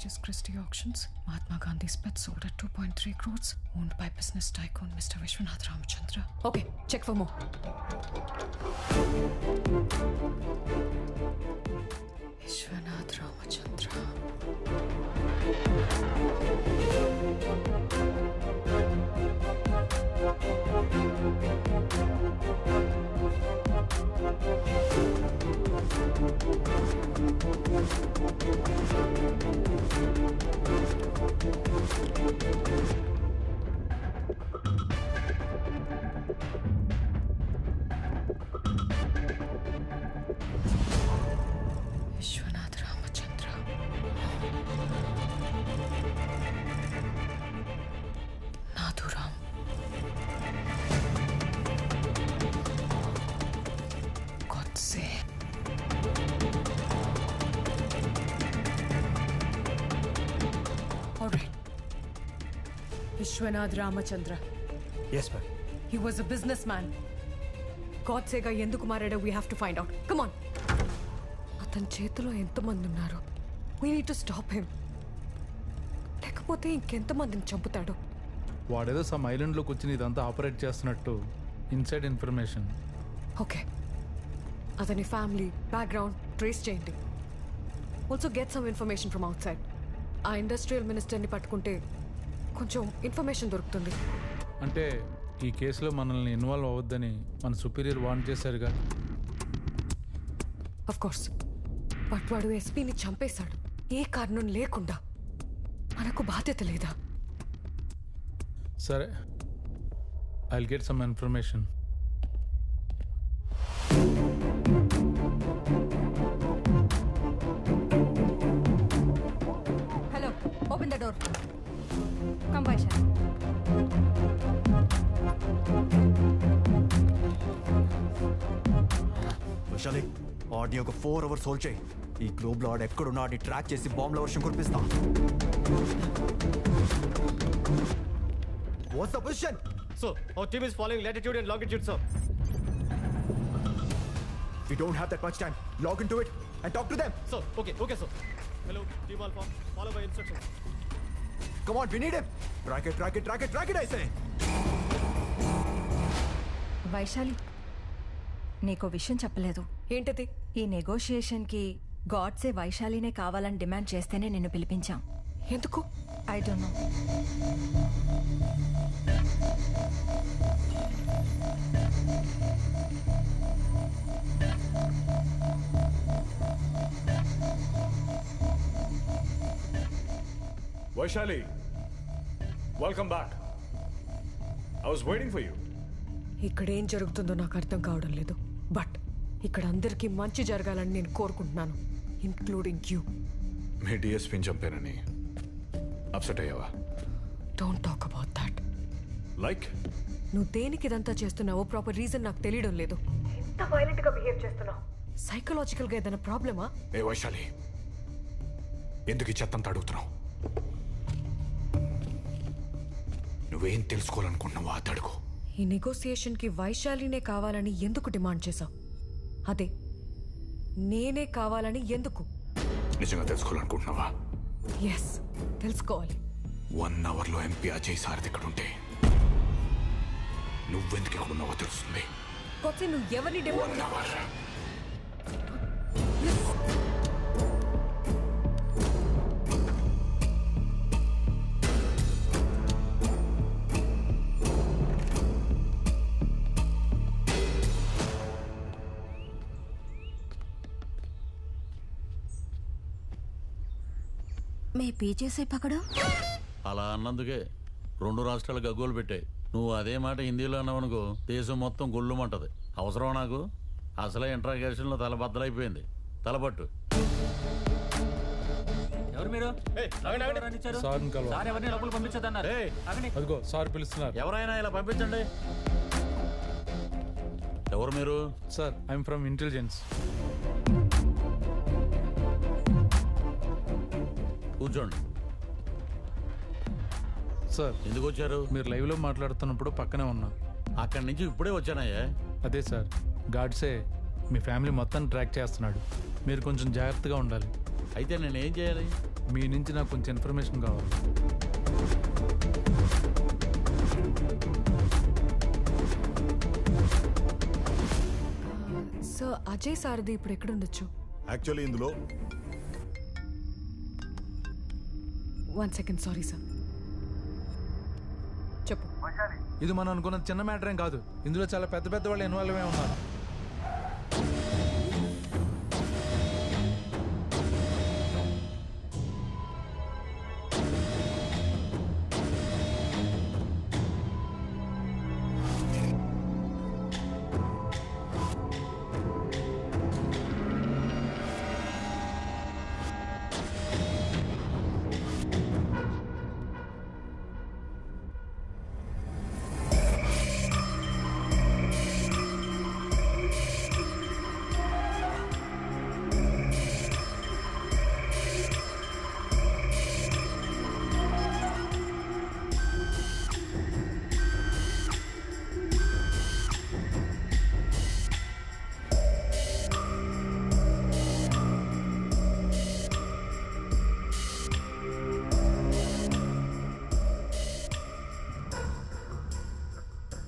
prestigious Christie auctions. Mahatma Gandhi's pet sold at 2.3 crores, owned by business tycoon Mr. Vishwanath Ramachandra. Okay, check for more. Vishwanath Ramachandra. Vishwanath Ramachandra. Nathuram. Godse. All right. Vishwanath Ramachandra. Yes, ma'am. He was a businessman. Godsega enduku marada we have to find out. Come on. అతని చేతిలో ఎంతమంది ఉన్నారు? We need to stop him. లేకపోతే ఇంకెంతమందిని చంపుతాడు? వాడేదో some ఐలాండ్లోకి వచ్చి ఇదంతా ఆపరేట్ చేస్తున్నట్టు ఇన్సైడ్ ఇన్ఫర్మేషన్. ఓకే, అతని ఫ్యామిలీ బ్యాక్గ్రౌండ్ ట్రేస్ చేయండి. Also get some information from out side. ఆ ఇండస్ట్రియల్ మినిస్టర్ని పట్టుకుంటే కొంచెం ఇన్ఫర్మేషన్ దొరుకుతుంది. అంటే ఈ కేసులో మనల్ని ఇన్వాల్వ్ అవ్వద్దని మన సుపీరియర్ వార్న్ చేశారుగా. ఆఫ్ కోర్స్, బట్ వాడు ఎస్పీని చంపేశాడు ఏ కారణం లేకుండా. మనకు బాధ్యత లేదా? సరే, I'll get some information. Hello, open the door. Come Vaishali. Vaishali, audio ఒక 4 hours హోల్డ్ చేయి. ఈ గ్లోబ్ లో ఆడు ఎక్కడున్నా ఆడి ట్రాక్ చేసి బాంబుల వర్షం కురిపిస్తా. What's the position? So, our team is following latitude and longitude, sir. We don't have that much time. Log into it and talk to them. So, okay, sir. Hello, Team Alpha. Follow my instructions. Come on, we need him. Track it, I say. Vaishali, నీకో విషయం చెప్పలేదు. ఏంటది? ఈ నెగోషియేషన్కి గాడ్సే వైశాలినే కావాలని demand చేస్తేనే నిన్ను పిలిపించాం. ఎందుకు? I don't know. Vaishali, welcome back. I was waiting for you. ఇక్కడ ఏం జరుగుతుందో నాకు అర్థం కావడం లేదు. బట్ ఇక్కడ అందరికీ మంచి జరగాలని నేను కోరుకుంటున్నాను, ఇంక్లూడింగ్ యూ. మీ డిఎస్పీని చంపానని అప్సెట్ అయ్యావా? Don't talk about that. Like? నువ్వు దేనికి ఇదంతా చేస్తున్నావో ప్రాపర్ రీజన్ నాకు తెలియడం లేదు. ఎంత వైలెంట్ గా బిహేవ్ చేస్తున్నావు? సైకలాజికల్ గా ఏదైనా ప్రాబ్లమా? ఏ వైశాలి, ఎందుకు ఈ చెత్తంతా అడుగుతున్నావు? నువ్వేం తెలుసుకోవాలనుకుంటున్నావో అది అడుగు. ఈ నెగోసియేషన్ కి వైశాలినే కావాలని ఎందుకు డిమాండ్ చేశావు? అదే, నేనే కావాలని ఎందుకు? నిజంగా తెలుసుకోవాలనుకుంటున్నావా? ఎస్, తెలుసుకోవాలి. 1 hourలో ఎంపీ అజయ్ సారథి ఇక్కడ ఉంటే నువ్వెందుకు ఇక్కడ ఉన్నావో తెలుస్తుంది. కొత్త నువ్వు ఎవరిని డిమాండ్? 1 hour. మే పీछे से पकड़ो. అలా అన్నందుకే 2 రాష్ట్రాలు గగ్గోలు పెట్టాయి. నువ్వు అదే మాట హిందీలో అన్నావనుకో దేశం మొత్తం గొల్లుమంటది. అవసరం నాకు? అసలే ఇంట్రాగేషన్లో తల బద్దలైపోయింది. తలపట్టు. ఎవరు మీరు? సార్ని కలవాలి. సార్ ఎవరిని లోపల పంపించదన్నారు. అదిగో సార్ పిలుస్తున్నారు. ఎవరైనా ఇలా పంపించండి. ఎవరు మీరు? Sir, I'm from intelligence. కూర్చోండి. సార్, ఎందుకు వచ్చారు? మీరు లైవ్లో మాట్లాడుతున్నప్పుడు పక్కనే ఉన్నా. అక్కడి నుంచి ఇప్పుడే వచ్చానయ్యా. అదే సార్, గాడ్సే మీ ఫ్యామిలీ మొత్తం ట్రాక్ చేస్తున్నాడు. మీరు కొంచెం జాగ్రత్తగా ఉండాలి. అయితే నేనేం చేయాలి? మీ నుంచి నాకు కొంచెం ఇన్ఫర్మేషన్ కావాలి. సార్ అజయ్ సారథి ఇప్పుడు ఎక్కడుండొచ్చు? యాక్చువల్లీ ఇందులో 1 సెకండ్, సారీ సార్. చెప్పు. ఇది మనం అనుకున్న చిన్న మ్యాటర్ ఏం కాదు. ఇందులో చాలా పెద్ద పెద్ద వాళ్ళు ఇన్వాల్వ్ అయి ఉన్నారు.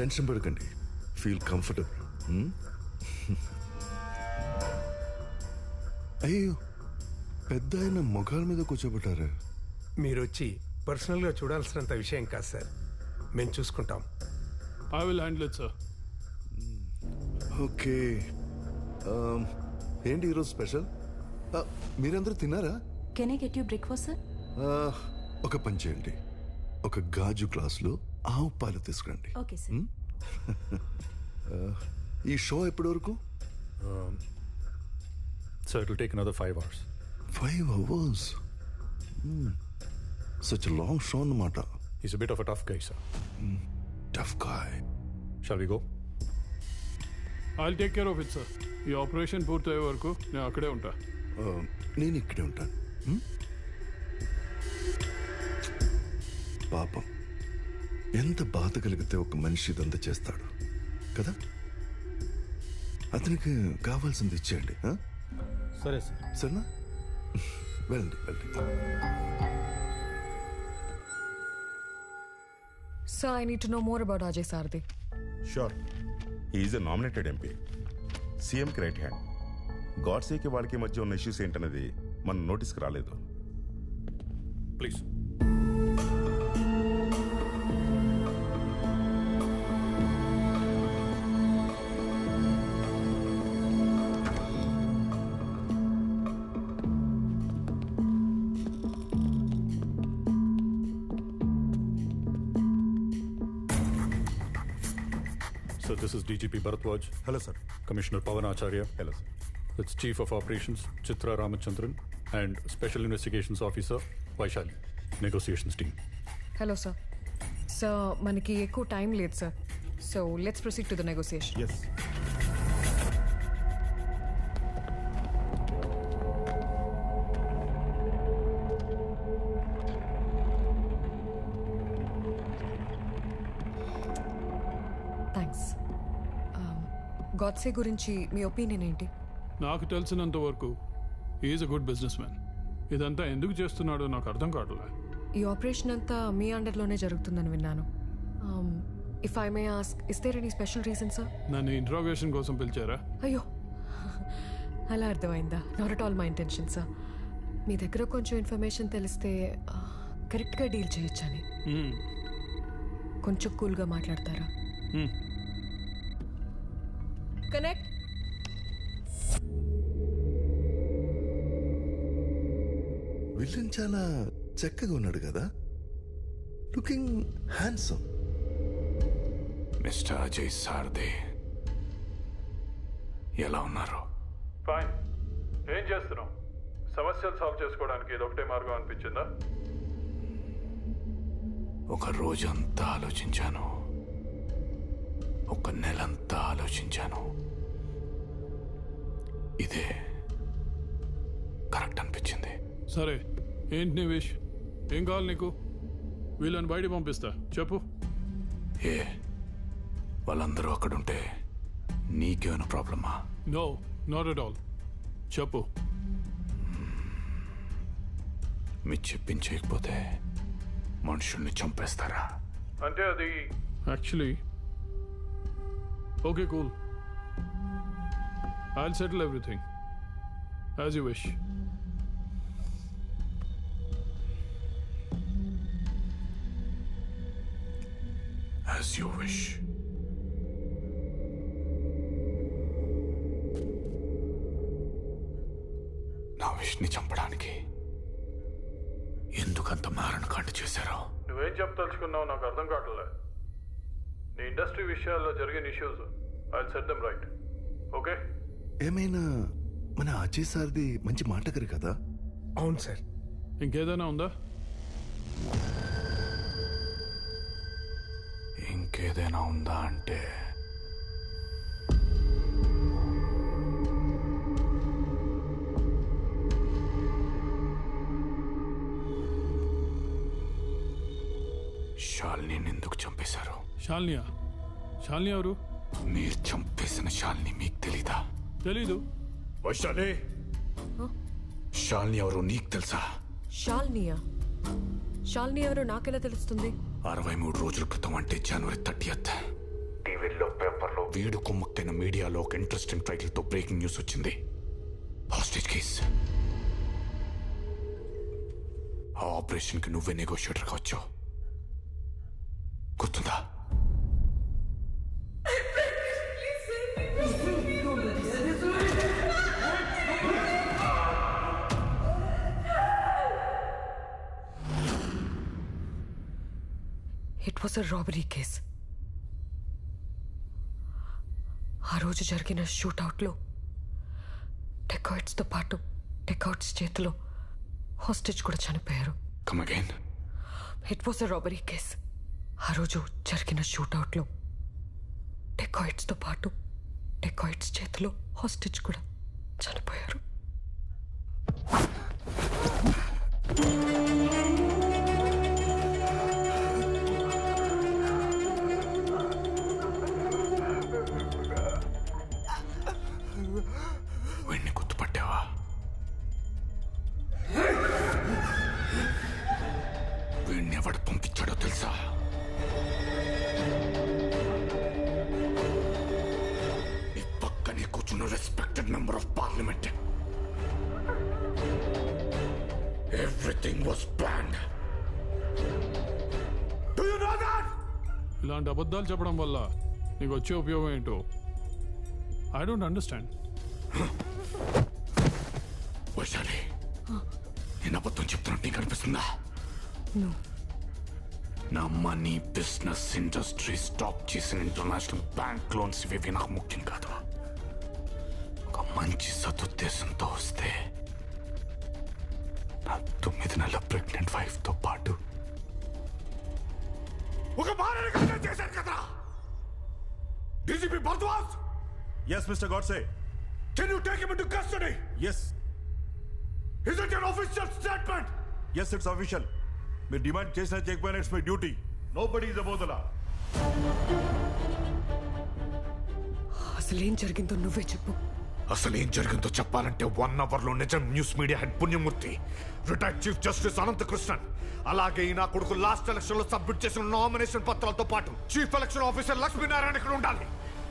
టెన్షన్ పడకండి, ఫీల్ కంఫర్టబుల్. అయ్యో, పెద్ద ఆయన మొఘాల మీద కూర్చోబెట్టారు. మీరు వచ్చి పర్సనల్గా చూడాల్సినంత విషయం కాదు సార్, మేము చూసుకుంటాం. I will handle it sir. Okay, ఏంటి ఈరోజు స్పెషల్? మీరందరూ తిన్నారా? Can I get you breakfast sir? ఒక పని చేయండి, ఒక గాజు గ్లాసులో ఆవు పాలు తీసుకురండి. Okay sir. ఈ షో ఎప్పటి వరకు? So it will take another 5 hours. 5 hours? Such a long show అన్నమాట. He's a bit of a tough guy, sir. Tough guy. Shall we go? I'll take care of it sir. ఈ operation పూర్తయ్యే వరకు నేను అక్కడే ఉంటా. నేను ఇక్కడే ఉంటాను. పాపం, ఎంత బాధ కలిగితే ఒక మనిషి ఇదంతా చేస్తాడు కదా. అతనికి కావాల్సింది ఇచ్చేయండి. సరే సార్. సరేనా? వెళ్ళండి వెళ్ళండి. Sir, I need to know more about Ajay Sarathy. Sure, is a nominated MP, సీఎంకి రైట్ హ్యాండ్. గాడ్సేకి వాళ్ళకి మధ్య ఉన్న ఇష్యూస్ ఏంటనేది మన నోటీస్కి రాలేదు. Please. So this is DGP Bharatwaj. Hello sir. Commissioner Pawan Acharya. Hello sir. That's Chief of Operations Chitra Ramachandran and Special Investigations Officer Vaishali. Negotiations team. Hello, sir. Sir, మనకి ఎక్కువ time లేదు sir. So let's proceed to the negotiation. Yes. Thanks. Godse గురించి మీ opinion ఏంటి? నాకు తెలిసినంత వరకు is a good businessman. ఇదంతా ఎందుకు చేస్తున్నాడో నాకు అర్థం కావట్లే. ఈ ఆపరేషన్ అంతా మీ అండర్లోనే జరుగుతుందని విన్నాను. If I may ask, is there any special reason sir? నన్ను ఇంట్రాగేషన్ కోసం పిలిచారా? అయ్యో, అలా అర్థమైందా? Not at all my intention sir. మీ దగ్గర కొంచెం ఇన్ఫర్మేషన్ తెలిస్తే కరెక్ట్గా డీల్ చేయొచ్చని. కొంచెం కూల్గా మాట్లాడతారా? కనెక్ట్. విలన్ చాలా చక్కగా ఉన్నాడు కదా, లుకింగ్ హ్యాండ్సమ్. మిస్టర్ అజయ్ సారథి, ఎలా ఉన్నారు? ఫైన్. ఏం చేస్తున్నాం? సమస్యలు సాల్వ్ చేసుకోవడానికి ఇది ఒకటే మార్గం అనిపించిందా? ఒక రోజంతా ఆలోచించాను, ఒక నెలంతా ఆలోచించాను. ఇదే కరెక్ట్ అనిపించింది. సరే, ఏంటి నీ విష్? ఏం కావాలి నీకు? వీళ్ళని బయటికి పంపిస్తా, చెప్పు. ఏ, వాళ్ళందరూ అక్కడుంటే నీకేమైనా ప్రాబ్లమా? No, not at all. చెప్పు. మీరు చెప్పించకపోతే మనుషుల్ని చంపేస్తారా? అంటే అది actually okay cool, I'll settle everything as you wish. As you wish. నా విష్ని చంపడానికి ఎందుకంత మారణకాండ చేశారో? నువ్వేం చెప్పదలుచుకున్నావు నాకు అర్థం కావట్లే. నీ ఇండస్ట్రీ విషయాల్లో జరిగిన issues I'll set them right. Okay? ఏమైనా మన అజయ్ సార్ది మంచి మాటకరి కదా? అవును సార్. ఇంకేదైనా ఉందా? ఇంకేదైనా ఉందా అంటే శాలిని ఎందుకు చంపేశారు? శాలినియా? శాలిని ఎవరు? మీరు చంపేసిన శాలిని మీకు తెలీదా? తెలీదు. వైశాలి, శాలిని ఎవరు నీకు తెలుసా? షాల్నియా? షాల్ని ఎవరో నాకెలా తెలుస్తుంది? 63 రోజుల క్రితం అంటే జనవరి 30th టీవీలో పేపర్లో వీడు కొమ్మక్కైన మీడియాలో ఒక ఇంట్రెస్టింగ్ టైటిల్ తో బ్రేకింగ్ న్యూస్ వచ్చింది. Hostage case. ఆ ఆపరేషన్ కి నువ్వే నెగోషియేటర్ గా వచ్చావు, గుర్తుందా? It was a robbery case. ఆ రోజు జరిగిన షూట్అవుట్లో డెకాయిట్స్తో పాటు డెకాయిట్స్ చేతిలో హాస్టేజ్ కూడా చనిపోయారు. Come again. It was a robbery case. ఆ రోజు జరిగిన షూట్అవుట్లో డెకాయిట్స్తో పాటు డెకాయిట్స్ చేతిలో హాస్టేజ్ కూడా చనిపోయారు. వీడిని గుర్తుపట్టావా? వీడిని ఎవడు పంపించాడో తెలుసా? ఈ పక్కనే కూర్చున్న respected member of parliament. Everything was planned. Do you know that? ఇలాంటి అబద్ధాలు చెప్పడం వల్ల నీకు వచ్చే ఉపయోగం ఏంటో ఐ డోంట్ అండర్స్టాండ్. వైశాలి, నేను అబద్ధం చెప్తున్నట్టు నీకు అనిపిస్తుందా? నా మనీ, బిజినెస్, ఇండస్ట్రీ, స్టాప్ చేసిన ఇంటర్నేషనల్ బ్యాంక్ లోన్స్ ఇవి నాకు ముఖ్యం కాదు. ఒక మంచి సదుద్దేశంతో వస్తే నా 9 నెలల ప్రెగ్నెంట్ వైఫ్ తో పాటు ఒక భార్యను కన్వెన్స్ చేశారు కదా DGP Bharadwaj. Yes, Mr. Godse. Can you take him into custody? Yes. Is it an official statement? Yes, it's official. మీరు డిమాండ్ చేసిన చేయకపోయినా it's my duty. Nobody is above the law. అసలేం జరిగిందో నువ్వే చెప్పు. అసలేం జరిగిందో చెప్పాలంటే 1 hour లో నిజం న్యూస్ మీడియా హెడ్ పుణ్యమూర్తి, రిటైర్డ్ చీఫ్ జస్టిస్ అనంతకృష్ణన్, అలాగే ఈ నా కొడుకు లాస్ట్ ఎలక్షన్ లో సబ్మిట్ చేసిన నామినేషన్ పత్రాలతో పాటు చీఫ్ ఎలక్షన్ ఆఫీసర్ లక్ష్మీనారాయణ ఇక్కడ ఉండాలి.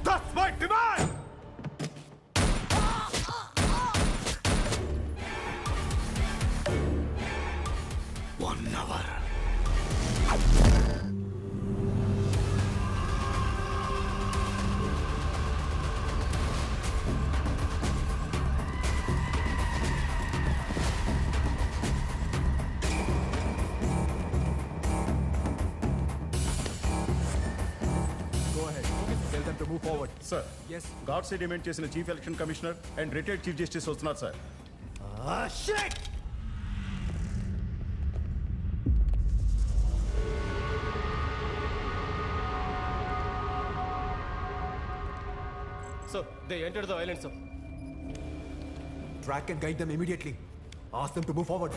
That's my demand. 1 hour. Go ahead. Tell them to move forward. Sir, Yes. Godse demand చేసిన chief election commissioner and retired chief justice వస్తున్నారు sir. Shit! Sir, they entered the island, sir. Track and guide them immediately. Ask them to move forward.